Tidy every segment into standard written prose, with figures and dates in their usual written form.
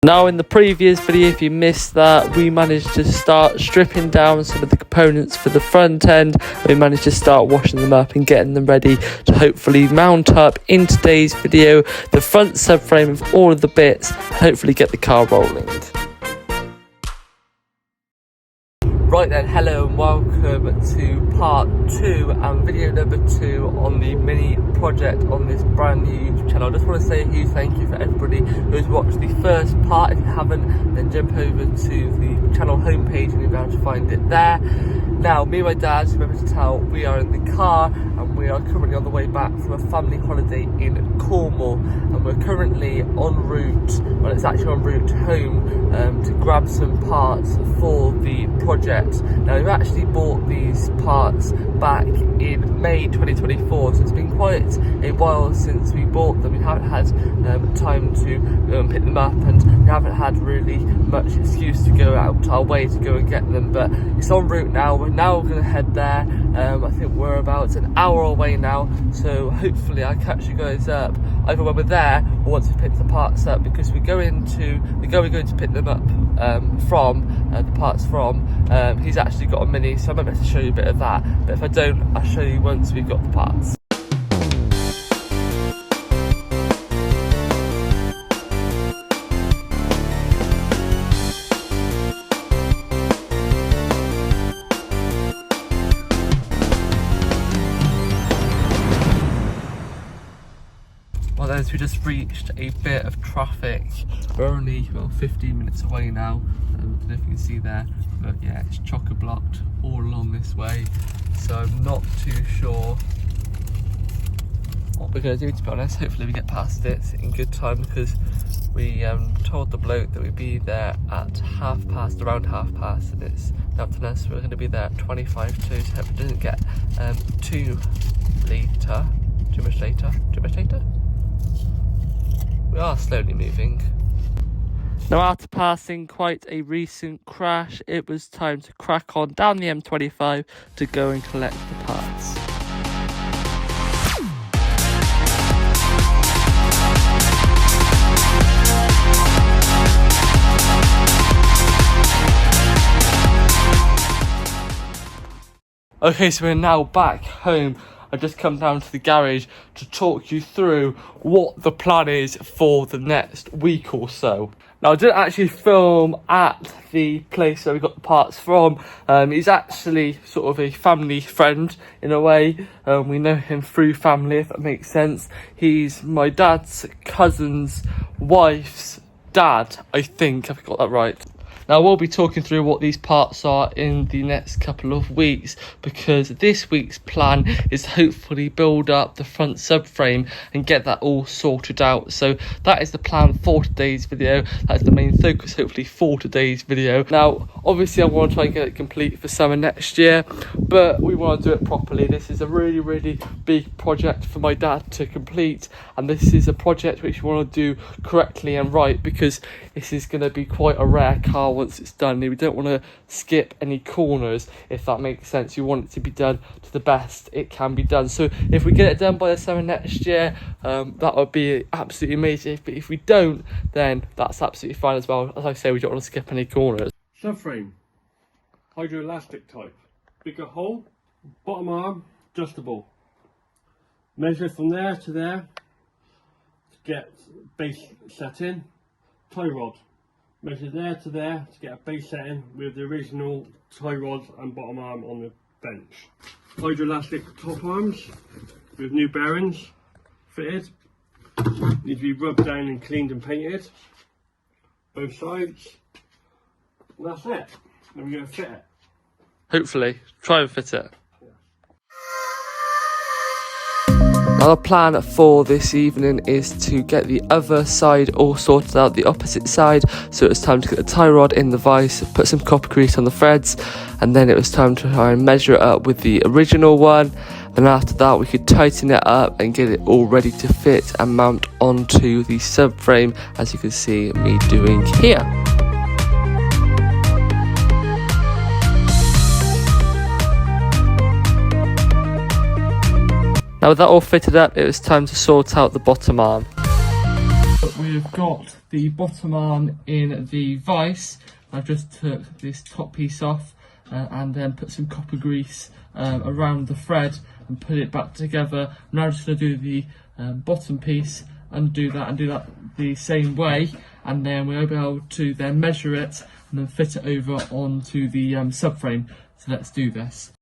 Now in the previous video, if you missed that, we managed to start stripping down some of the components for the front end. We managed to start washing them up and getting them ready to hopefully mount up in today's video the front subframe of all of the bits and hopefully get the car rolling. Right then, hello and welcome to part 2 and video number 2 on the Mini project on this brand new YouTube channel. I just want to say a huge thank you for everybody who's watched the first part. If you haven't, then jump over to the channel homepage and you'll be able to find it there. Now, me and my dad, remember to tell, we are in the car and we are currently on the way back from a family holiday in Cornwall, and we're currently en route, well it's actually en route home to grab some parts for the project. Now we've actually bought these parts back in May 2024, so it's been quite a while since we bought them. We haven't had time to pick them up, and we haven't had really much excuse to go out our way to go and get them, but it's en route now. We're now going to head there. I think we're about an hour away now, so hopefully I'll catch you guys up either when we're there or once we pick the parts up, because we're going to pick them up the parts from. He's actually got a Mini, so I might be able to show you a bit of that, but if I don't, I'll show you once we've got the parts. Well then, so we just reached a bit of traffic. We're only 15 minutes away now. I don't know if you can see there, but yeah, it's chock-a-blocked all along this way. So I'm not too sure what we're going to do, to be honest. Hopefully we get past it in good time, because we told the bloke that we'd be there at around half past, and it's now to us. We're going to be there at 25 to, so hope it doesn't get too much later. We are slowly moving. Now, after passing quite a recent crash, it was time to crack on down the M25 to go and collect the parts. Okay, so we're now back home. I've just come down to the garage to talk you through what the plan is for the next week or so. Now, I didn't actually film at the place where we got the parts from. He's actually sort of a family friend in a way. We know him through family, if that makes sense. He's my dad's cousin's wife's dad, I think, I've got that right. Now, we'll be talking through what these parts are in the next couple of weeks, because this week's plan is to hopefully build up the front subframe and get that all sorted out. So that is the plan for today's video. That's the main focus, hopefully, for today's video. Now, obviously, I want to try and get it complete for summer next year, but we want to do it properly. This is a really, really big project for my dad to complete, and this is a project which we want to do correctly and right, because this is going to be quite a rare car once it's done. We don't want to skip any corners, if that makes sense. You want it to be done to the best it can be done. So if we get it done by the summer next year, that would be absolutely amazing. But if we don't, then that's absolutely fine as well. As I say, we don't want to skip any corners. Subframe, hydroelastic type, bigger hole, bottom arm, adjustable. Measure from there to there to get base set in. Tie rod, measure there to there to get a base setting with the original tie rod and bottom arm on the bench. Hydroelastic top arms with new bearings fitted. Need to be rubbed down and cleaned and painted. Both sides. And that's it. Then we're going to fit it. Hopefully, try and fit it. Our plan for this evening is to get the other side all sorted out, the opposite side. So it was time to get the tie rod in the vise, put some copper grease on the threads, and then it was time to try and measure it up with the original one. And after that, we could tighten it up and get it all ready to fit and mount onto the subframe, as you can see me doing here. Now with that all fitted up, it was time to sort out the bottom arm. We we've got the bottom arm in the vise. I've just took this top piece off and then put some copper grease around the thread and put it back together. Now I'm just going to do the bottom piece, undo that and do that the same way, and then we'll be able to then measure it and then fit it over onto the subframe. So let's do this.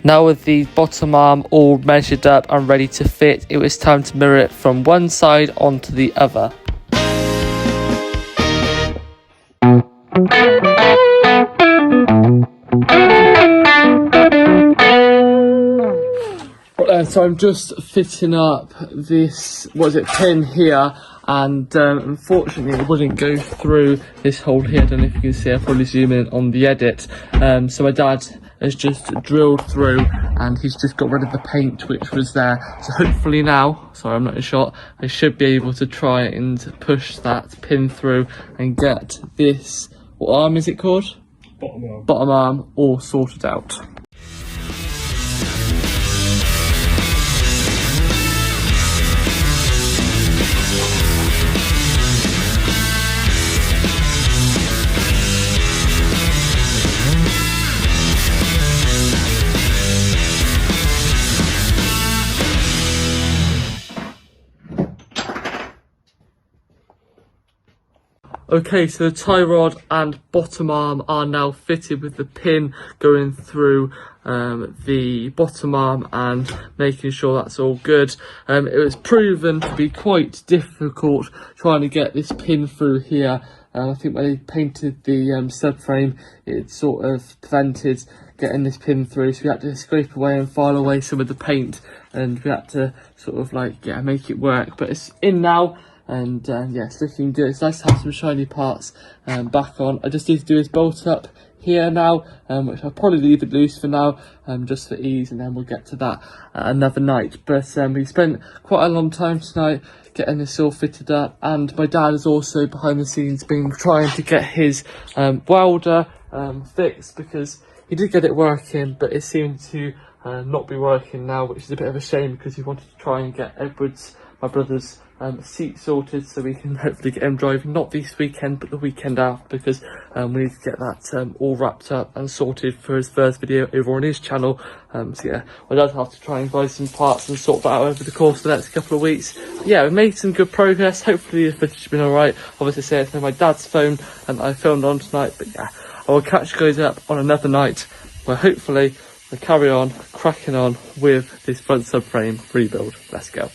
Now with the bottom arm all measured up and ready to fit, it was time to mirror it from one side onto the other. So I'm just fitting up this, pin here, and unfortunately it wouldn't go through this hole here. I don't know if you can see, I'll probably zoom in on the edit. So my dad has just drilled through and he's just got rid of the paint which was there. So hopefully now, sorry I'm not in shot, I should be able to try and push that pin through and get this, what arm is it called? Bottom arm. Bottom arm all sorted out. Okay, so the tie rod and bottom arm are now fitted with the pin going through the bottom arm and making sure that's all good. It was proven to be quite difficult trying to get this pin through here. I think when they painted the subframe, it sort of prevented getting this pin through, so we had to scrape away and file away some of the paint, and we had to sort of make it work. But it's in now. And yeah, it's looking good. It's nice to have some shiny parts back on. I just need to do this bolt up here now, which I'll probably leave it loose for now, just for ease, and then we'll get to that another night. But we spent quite a long time tonight getting this all fitted up, and my dad has also behind the scenes been trying to get his welder fixed, because he did get it working, but it seemed to not be working now, which is a bit of a shame, because he wanted to try and get Edward's, my brother's, seat sorted so we can hopefully get him driving not this weekend but the weekend after, because we need to get that all wrapped up and sorted for his first video over on his channel. So yeah, my dad will have to try and buy some parts and sort that out over the course of the next couple of weeks. But yeah, we made some good progress. Hopefully the footage has been alright. Obviously say it's on my dad's phone and I filmed on tonight, but yeah, I will catch you guys up on another night where hopefully we'll carry on cracking on with this front subframe rebuild. Let's go.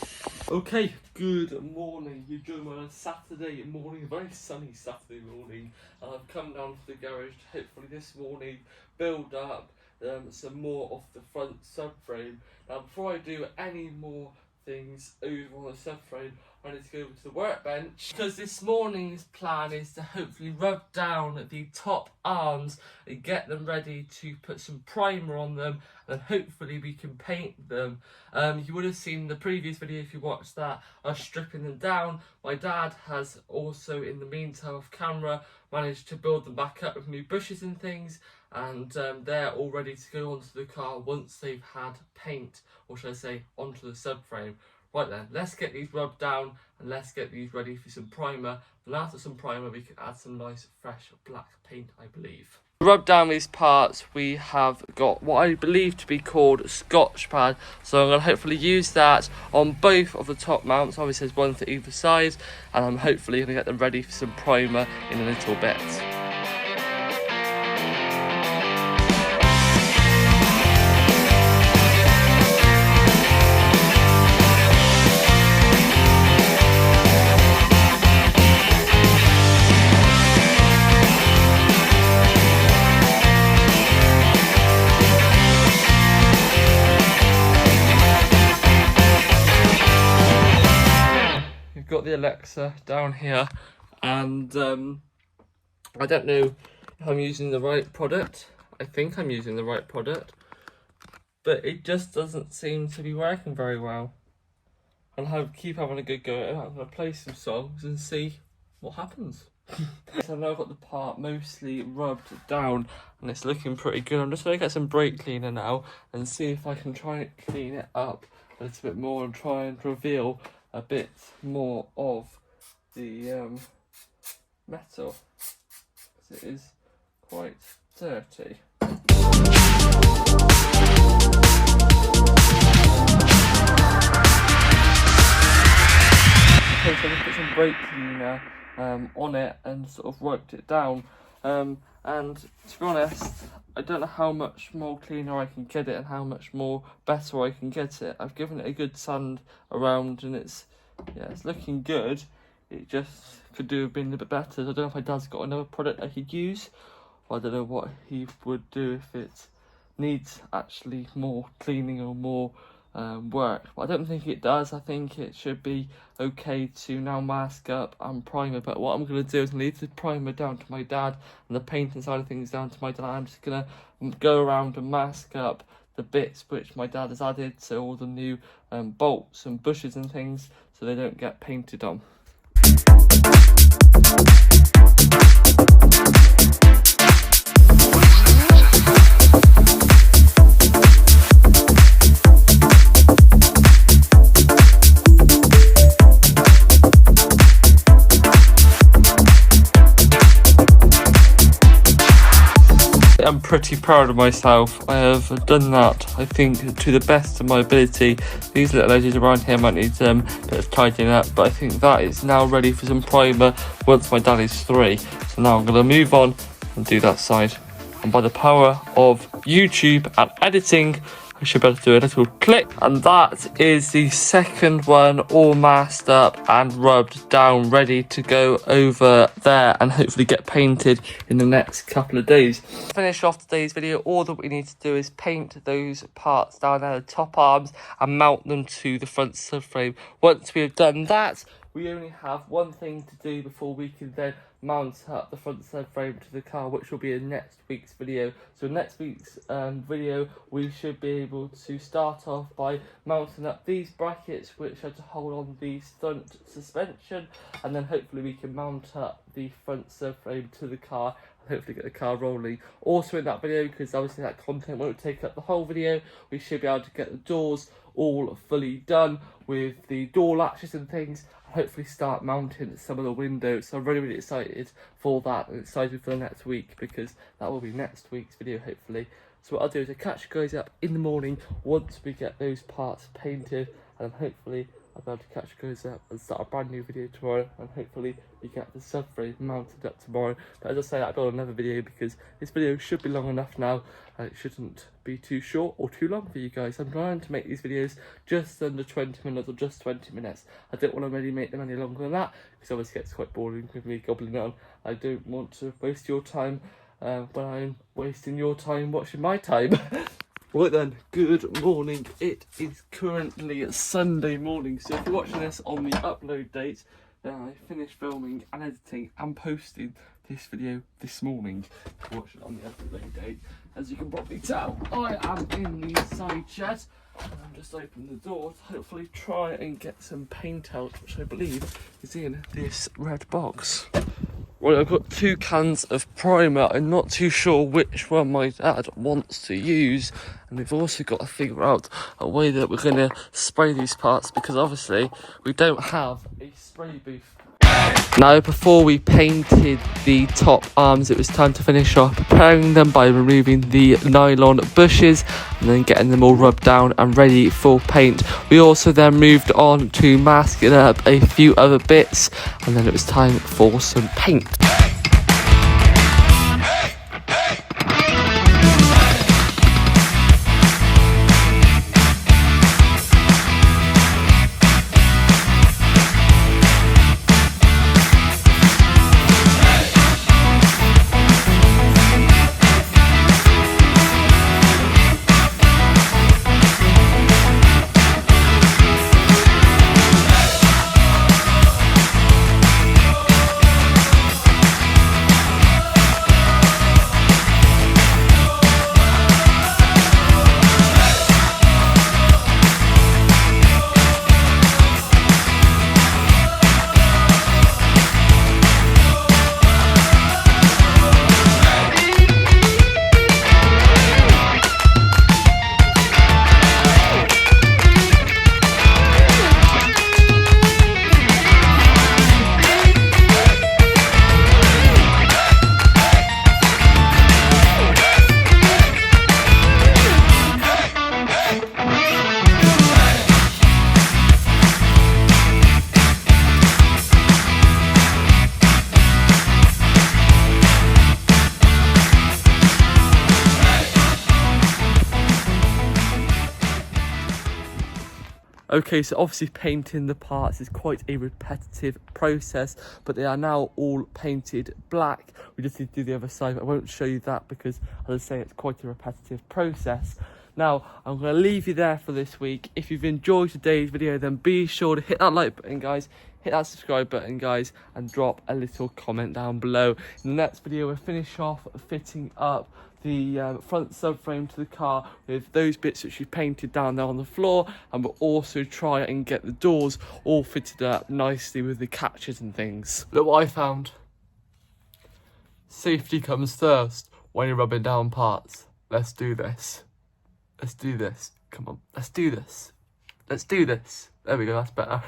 Okay, good morning. You're joining me on a Saturday morning, a very sunny Saturday morning. I've come down to the garage to hopefully this morning build up some more of the front subframe. Now before I do any more things over on the subframe, I need to go over to the workbench, because this morning's plan is to hopefully rub down the top arms and get them ready to put some primer on them, and hopefully we can paint them. You would have seen the previous video if you watched that, us stripping them down. My dad has also in the meantime off camera managed to build them back up with new bushes and things, and they're all ready to go onto the car once they've had paint, or should I say onto the subframe. Right then, let's get these rubbed down and let's get these ready for some primer. And after some primer, we can add some nice fresh black paint, I believe. To rub down these parts, we have got what I believe to be called Scotch pad. So I'm going to hopefully use that on both of the top mounts. Obviously there's one for either side, and I'm hopefully going to get them ready for some primer in a little bit. Got the Alexa down here, and I don't know if I'm using the right product. I think I'm using the right product. but it just doesn't seem to be working very well. I'll keep having a good go at it. I'm going to play some songs and see what happens. So now I've got the part mostly rubbed down and it's looking pretty good. I'm just going to get some brake cleaner now and see if I can try and clean it up a little bit more and try and reveal a bit more of the metal, because it is quite dirty. Okay, so I've put some brake cleaner on it and sort of worked it down, and to be honest, I don't know how much more cleaner I can get it and how much more better I can get it. I've given it a good sand around and it's looking good. It just could do have been a little bit better. So I don't know if my dad's got another product I could use, or I don't know what he would do if it needs actually more cleaning or more work. But I don't think it does. I think it should be okay to now mask up and primer. But what I'm going to do is leave the primer down to my dad and the painting side of things down to my dad. I'm just going to go around and mask up the bits which my dad has added, so all the new bolts and bushes and things, so they don't get painted on. I'm pretty proud of myself. I have done that, I think, to the best of my ability. These little edges around here might need a bit of tidying up, but I think that is now ready for some primer once my dad is 3. So now I'm going to move on and do that side. And by the power of YouTube and editing, I should be able to do a little click. And that is the second one all masked up and rubbed down, ready to go over there and hopefully get painted in the next couple of days. To finish off today's video, all that we need to do is paint those parts down there, the top arms, and mount them to the front subframe. Once we have done that, we only have one thing to do before we can then mount up the front subframe to the car, which will be in next week's video. So in next week's video, we should be able to start off by mounting up these brackets which are to hold on the front suspension, and then hopefully we can mount up the front subframe to the car and hopefully get the car rolling. Also in that video, because obviously that content won't take up the whole video, we should be able to get the doors all fully done with the door latches and things, and hopefully start mounting some of the windows. So I'm really, really excited for that and excited for the next week, because that will be next week's video hopefully. So what I'll do is I'll catch you guys up in the morning once we get those parts painted, and hopefully I'll be able to catch you guys up and start a brand new video tomorrow, and hopefully we get the subframe mounted up tomorrow. But as I say, I'll build another video because this video should be long enough now and it shouldn't be too short or too long for you guys. I'm trying to make these videos just under 20 minutes or just 20 minutes. I don't want to really make them any longer than that, because obviously it gets quite boring with me gobbling on. I don't want to waste your time when I'm wasting your time watching my time. Right then, good morning. It is currently Sunday morning, so if you're watching this on the upload date, then I finished filming and editing and posting this video this morning. If you watch it on the upload date, as you can probably tell, I am in the side shed. I'm just opening the door to hopefully try and get some paint out, which I believe is in this red box. Right, I've got 2 cans of primer. I'm not too sure which one my dad wants to use, and we've also got to figure out a way that we're going to spray these parts, because obviously we don't have a spray booth. Now, before we painted the top arms, it was time to finish off preparing them by removing the nylon bushes and then getting them all rubbed down and ready for paint. We also then moved on to masking up a few other bits, and then it was time for some paint. Okay, so obviously painting the parts is quite a repetitive process, but they are now all painted black. We just need to do the other side, but I won't show you that because, as I say, it's quite a repetitive process. Now, I'm going to leave you there for this week. If you've enjoyed today's video, then be sure to hit that like button, guys, hit that subscribe button, guys, and drop a little comment down below. In the next video, we'll finish off fitting up the front subframe to the car with those bits which we painted down there on the floor, and we'll also try and get the doors all fitted up nicely with the catches and things. Look what I found. Safety comes first when you're rubbing down parts. Let's do this. Let's do this. Come on, let's do this. Let's do this. There we go, that's better.